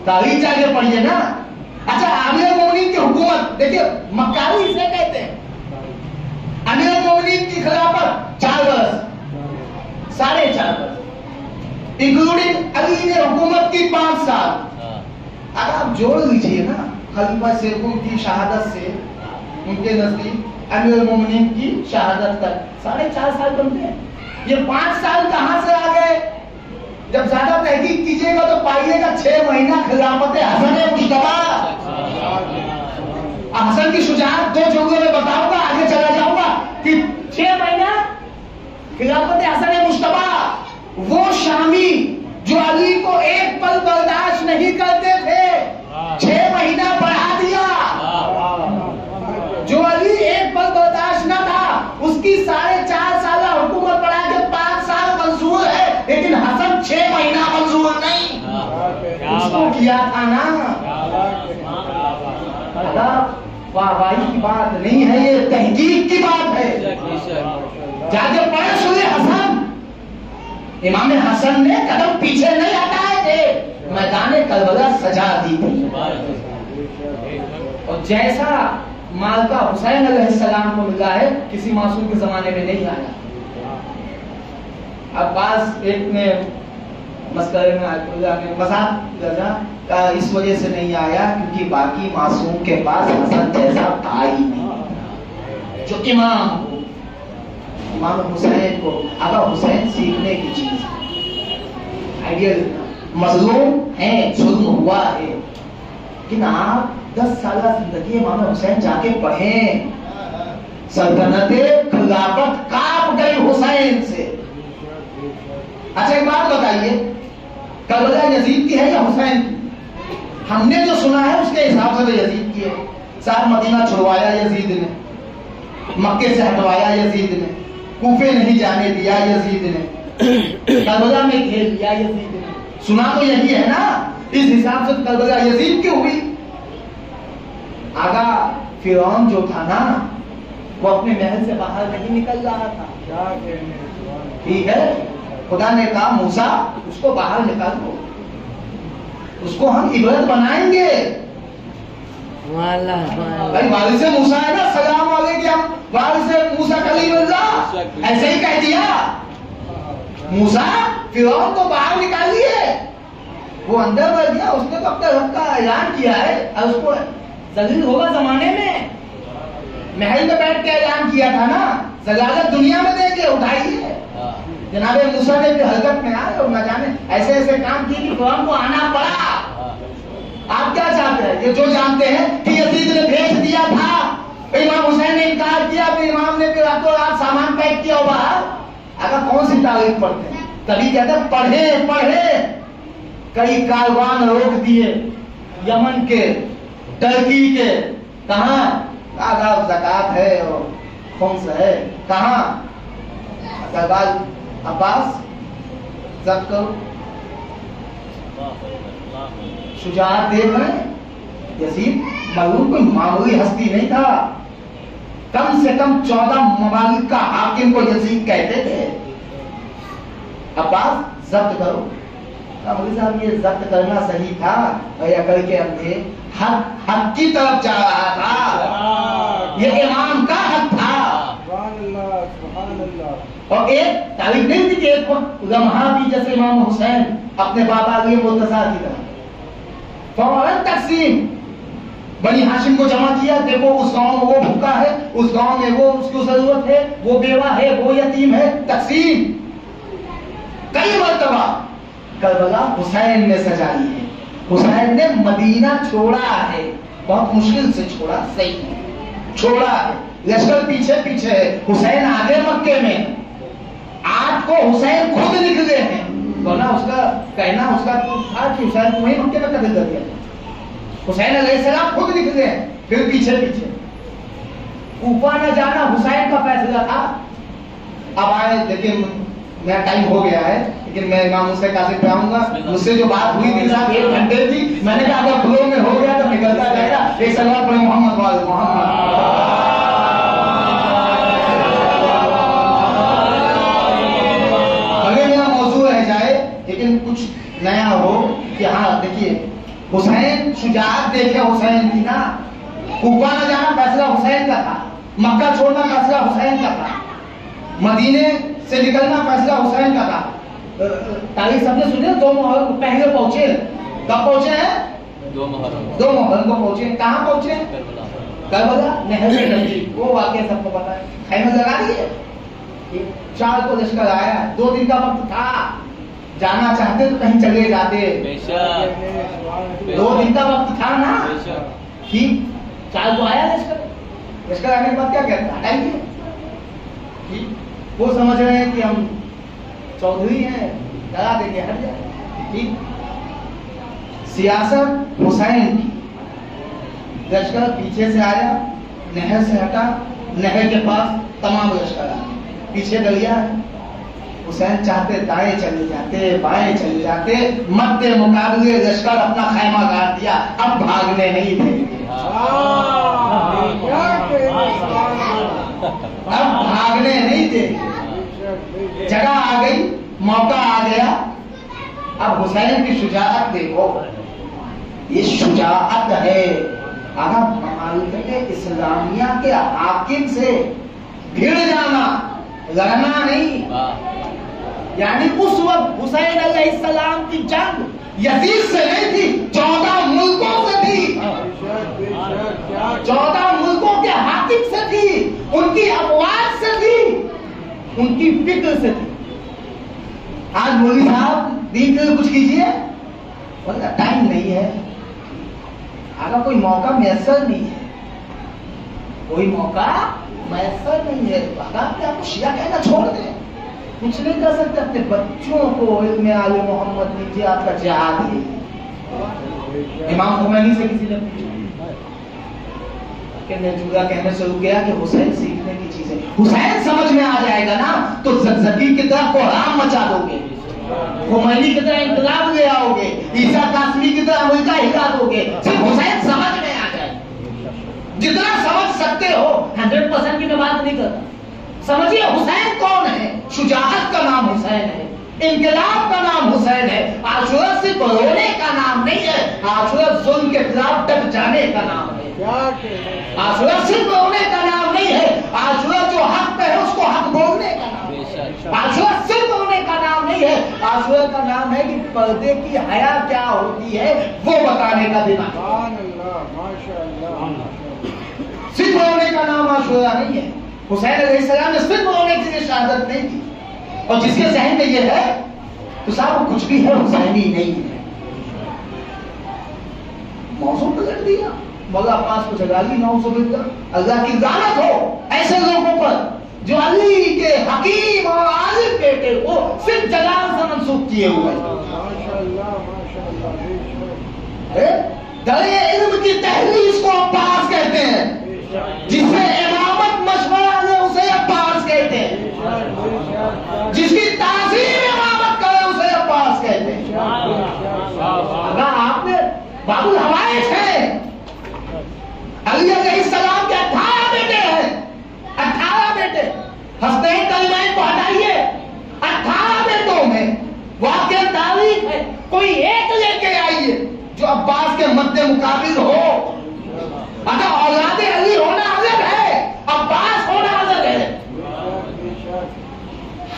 Speaker 1: تاریخ جا کے پڑھیے نا. اچھا امیر المومنین کی حکومت دیکھیے, مکاری اسے کہتے ہیں. امیر المومنین کی خلافت 4 برس, 4.5 برس, انکلوڈنگ علی نے حکومت کی 5 سال. اگر آپ جوڑ لیجئے نا خلیفہ سیرکم کی شہادت سے ان کے نزدیک امیر المومنین کی شہادت تک 4.5 سال بنتے ہیں. یہ 5 سال کہاں سے آ گئے؟ جب زیادہ تحقیق کیجئے گا تو پائیے گا 6 مہینہ خلافت حسن مشتبہ. حسن کی شجاعت 2 جملوں میں بتاؤں گا, آگے چلا جاؤں گا کہ 6 مہینہ خلافت حسن مشتبہ. وہ شامی جو علی کو ایک پل برداشت نہیں کرتے تھے, 6 مہینہ دیا تھا نا. واہوائی کی بات نہیں ہے، یہ تحقیق کی بات ہے. جا کے پڑھے سورہ حسن. امام حسن نے قدم پیچھے نہیں ہٹائے تھے، میدان کربلا سجا دی تھی. اور جیسا مال کا حسین علیہ السلام کو ملا ہے کسی معصوم کے زمانے میں نہیں آیا. عباس ایک نے مسکرے میں مذاق کہا اس وجہ سے نہیں آیا کیونکہ باقی معصوم کے پاس حسن جیسا تھا ہی نہیں جو امام ہو. امام حسین کو آقا حسین سیکھنے کی چیز ہے. آئیڈیل مظلوم ہیں، ظلم ہوا ہے، لیکن آپ 10 سالہ زندگی امام حسین جا کے پڑھیں. سلطنت خلافت کاپ گئی حسین سے. اچھا ایک بات بتائیے، کربلا یزید کی ہے یا حسین کی؟ ہم نے جو سنا ہے اس کے حساب سے تو یزید کی ہے. صاحب مدینہ چھڑوایا یزید نے، مکے سے ہٹوایا یزید نے، کوفے نہیں جانے دیا یزید نے، کربلا میں گھیر لیا یزید نے. سنا تو یہی ہے نا. اس حساب سے کربلا یزید کی ہوئی. آگا فرعون جو تھا نا وہ اپنے محل سے باہر نہیں نکل رہا تھا. ٹھیک ہے، خدا نے کہا موسیٰ اس کو باہر نکال دو، اس کو ہم عبرت بنائیں گے. بھائی وارث موسیٰ ہے نا، سلام علیکم وارث موسیٰ کلیم اللہ، ایسے ہی کہہ دیا. موسیٰ فرعون کو باہر نکالیے. وہ اندر بیٹھ گیا، اس نے تو اپنے رب کا اعلان کیا ہے اور اس کو ذلیل ہوگا زمانے میں. محل میں بیٹھ کے اعلان کیا تھا نا، ذلالت دنیا میں دیں گے، اٹھائیے. جناب موسیٰ نے بھی حرکت میں آئے اور نہ جانے ایسے ایسے کام کیے کہ فرعون کو آنا پڑا. آپ کیا چاہتے ہیں؟ یہ جو جانتے ہیں کہ یزید نے بھیج دیا تھا، امام حسین نے انکار کیا، پھر امام نے پھر راتوں رات سامان پیک کیا باہر. اگر کون سی تاریخ پڑھتے ہیں؟ تبھی کہتے ہیں پڑھے پڑھے. کئی کاروان روک دیے، یمن کے، ترکی کے. کہاں؟ آدھا زکات ہے اور خمس ہے. کہاں؟ دربار عباس ضبط کرو. شجاعت دیکھ رہے ہیں. یزید مغلوب کوئی معمولی ہستی نہیں تھا. کم سے کم 14 ممالک کا حاکم کو یزید کہتے تھے. عباس ضبط کرو. مولوی صاحب یہ ضبط کرنا صحیح تھا یا کر کے اندھے حق کی طرف جا رہا تھا. یہ امام کا حق تھا. اور ایک تاریخ نہیں تھی کہ ایک وقت لمحہ بھی جیسے امام حسین اپنے بابا علی مرتضیٰ کی طرح فوراً تقسیم. بنی ہاشم کو جمع کیا، دیکھو اس گاؤں میں وہ بھوکا ہے، اس گاؤں میں وہ اس کو ضرورت ہے، وہ بیوہ ہے، وہ یتیم ہے. تقسیم کئی مرتبہ. کربلا حسین نے سجا لی ہے. حسین نے مدینہ چھوڑا ہے، بہت مشکل سے چھوڑا، صحیح چھوڑا ہے. لشکر پیچھے پیچھے ہے، حسین آگے مکے میں. آج کو حسین خود نکلے ہیں، ورنہ اس کا کہنا اس کا تو تھا کہ حسین کو وہیں مکے میں قتل کر دیا. حسین علیہ السلام خود نکلے ہیں، پھر پیچھے پیچھے. کوفہ نہ جانا حسین کا فیصلہ تھا. اب آئے دیکھیں میرا ٹائم ہو گیا ہے، لیکن میں امام حسین قاسم پہ آؤں گا. مجھ سے جو بات ہوئی تھی صاحب 1 گھنٹے کی، میں نے کہا اگر فلو میں ہو گیا تو نکلتا جائے گا. ایک سلام پڑھیں محمد وال محمد. اگر میرا موضوع رہ جائے لیکن کچھ نیا ہو کہ ہاں دیکھیے حسین شجاعت دیکھے حسین کی نا. کوفہ نہ جانا فیصلہ حسین کا تھا، مکہ چھوڑنا فیصلہ حسین کا تھا، مدینے سے نکلنا فیصلہ حسین کا تھا. تاریخ سب نے سنی 2 محرم پہلے پہنچے. کب پہنچے ہیں؟ 2 محرم کو پہنچے. کہاں پہنچے؟ کربلا نہر سے نزدیک. وہ واقعہ سب کو پتا ہے. خیمے لگا دیے. 4 کو لشکر آیا. 2 دن کا وقت تھا. جانا چاہتے تو کہیں چلے جاتے. 2 دن کا وقت تھا نا. ٹھیک 4 کو آیا لشکر. لشکر آنے کے بعد کیا کہتے ہیں؟ ہٹائیں گے. وہ سمجھ رہے ہیں کہ ہم چودھری ہیں، ڈرا دیں گے، ہٹ جائیں. ٹھیک سیاست حسین کی. لشکر پیچھے سے آیا، نہر سے ہٹا، نہر کے پاس تمام لشکر آئے. پیچھے دریا ہے، حسین چاہتے دائیں چلے جاتے, بائیں چلے جاتے, مدے مقابلے لشکر اپنا خیمہ گاڑ دیا, اب بھاگنے نہیں دیں گے, اب بھاگنے نہیں دیں گے. جگہ آ گئی, موقع آ گیا. اب حسین کی شجاعت دیکھو, یہ شجاعت ہے. اگر ممالک اسلامیہ کے حاکم سے بھیڑ جانا, لڑنا نہیں. یعنی اس وقت حسین علیہ السلام کی جنگ یزید سے نہیں تھی, 14 ملکوں سے تھی, 14 ملکوں کے حاکم سے تھی, ان کی افواج سے تھی, ان کی فکر سے تھی. آج مولوی صاحب دین کے لیے کچھ کیجیے, ٹائم نہیں ہے, اگر کوئی موقع میسر نہیں ہے, کوئی موقع میسر نہیں ہے, آپ کو شیعہ کہنا چھوڑ دیں, کچھ نہیں کر سکتے. اپنے بچوں کو علم آل محمد دیجیے, آپ کا جہاد ہے. امام خمینی سے کسی نے پوچھا, کہنے شروع کیا کہ حسین سیکھنے کی چیز ہے. حسین سمجھ میں آ جائے گا نا تو زکزکی کی طرح قرآن مچا دو گے, خمینی کی طرح انقلاب لے آؤ گے, عیسیٰ قاسمی کی طرح امریکہ ہلا دو گے. صرف حسین سمجھ میں آ جائے, جتنا سمجھ سکتے ہو. 100% کی میں بات نہیں کرتا. سمجھیے حسین کون ہے. شجاعت کا نام حسین ہے, انقلاب کا نام حسین ہے. عاشورہ صرف رونے کا نام نہیں ہے, عاشورہ ظلم کے خلاف ڈٹ جانے کا نام ہے. عاشورہ صرف رونے کا نام نہیں ہے, عاشورہ جو حق پہ ہے اس کو حق بولنے کا نام ہے. عاشورہ صرف رونے کا نام نہیں ہے, عاشورہ کا نام ہے کہ پردے کی حیا کیا ہوتی ہے وہ بتانے کا دن ہے. صرف رونے کا نام عاشورہ نہیں ہے. حسین علیہ السلام نے صرف رونے کے لیے شہادت نہیں کی, اور جس کے ذہن میں یہ ہے تو صاحب کچھ بھی ہے, حسینی نہیں ہے. موضوع پلٹ دیا, مولا عباس کو جگا لی. نعوذ باللہ, اللہ کی لعنت ہو ایسے لوگوں پر جو علی کے حکیم اور عالم بیٹے کو صرف جلال سے منسوب کیے ہوئے. درے علم کی تحریز کو عباس کہتے ہیں, جسے امامت مشورہ دے اسے عباس کہتے ہیں, جس کی تعظیم امامت کرے اسے عباس کہتے ہیں. اگر آپ نے باب الحوائج ہے, علی علیہ السلام کے 18 بیٹے ہیں, 18 بیٹے. حسنین کریمین کو ہٹائیے, 18 بیٹوں میں واقع تاریخ ہے, کوئی ایک لے کے آئیے جو عباس کے مد مقابل ہو. اگر اولاد علی ہونا الگ ہے, عباس ہونا الگ ہے.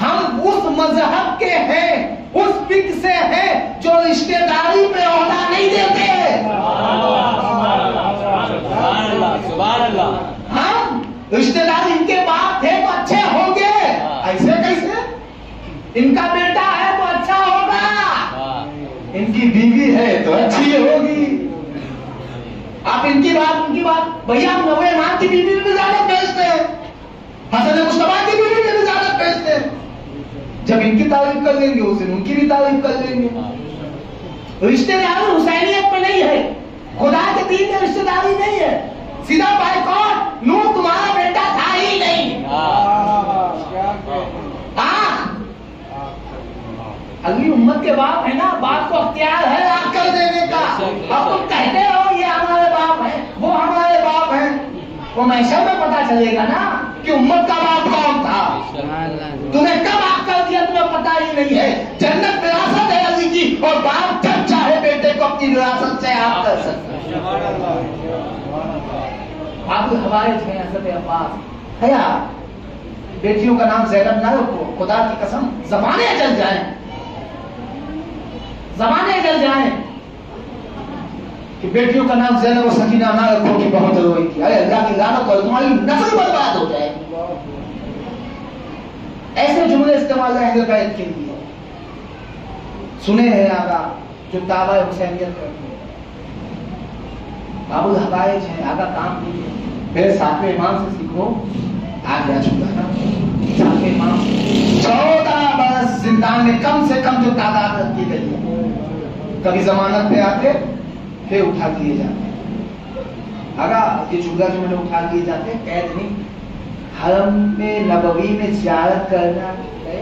Speaker 1: ہم اس مذہب کے ہیں, اس فکر سے ہیں جو رشتہ داری پہ عہدہ نہیں دیتے. ہم رشتہ دار ان کے باپ تھے تو اچھے ہوں گے, ایسے کیسے؟ ان کا بیٹا ہے تو اچھا ہوگا, ان کی بیوی ہے تو اچھی ہوگی. آپ ان کی بات بھیا ہم نوے امام کی بیوی میں بھی زیادہ بیچتے ہیں, حسن مصطفیٰ کی بیوی میں بھی زیادہ بیچتے ہیں. جب ان کی تعریف کر لیں گے اس دن ان کی بھی تعریف کر لیں گے. رشتہ داری حسینیت میں نہیں ہے, خدا کے دین میں رشتہ داری نہیں ہے. سیدھا بائیکاٹ, نور تمہارا بیٹا تھا ہی نہیں. علی امت کے باپ ہے نا, باپ کو اختیار ہے آگ کر دینے کا. اب تم کہتے ہو یہ ہمارے باپ ہیں, وہ ہمارے باپ ہیں, وہ محشر میں پتا چلے گا نا کہ امت کا باپ کون تھا. تمہیں کب آگ کر دیا تمہیں پتا ہی نہیں ہے. جنت وراثت ہے علی کی, اور باپ جب چاہے بیٹے کو اپنی وراثت سے آگ کر سکتا ہے. آپ ہمارے حضرت عباس ہے. بیٹیوں کا نام زینب نہ رکھو, خدا کی قسم زمانے چل جائیں, زمانے چل جائیں کہ بیٹیوں کا نام زینب و سکینہ نہ رکھو کہ بہت روئی تھی. ارے اللہ کی لعنت ہو, تمہاری نسل برباد ہو جائے. ایسے جملے استعمال ہیں اہل بیت کے لیے. سنے ہیں آقا جو دعوی حسینیت کرتے ہیں, باب الحوائج ہیں, آقا کام کیجیے. میرے ساتویں امام سے سیکھو. آ گیا چھوٹا نا ساتویں امام, 14 برس زندان میں کم سے کم جو تعداد رکھی گئی ہے. کبھی ضمانت پہ آتے پھر اٹھا دیے جاتے. اگر یہ چولہا جو میں نے اٹھا دیے جاتے, قید نہیں, حرم میں نبوی میں زیارت کرنا ہے,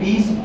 Speaker 1: 20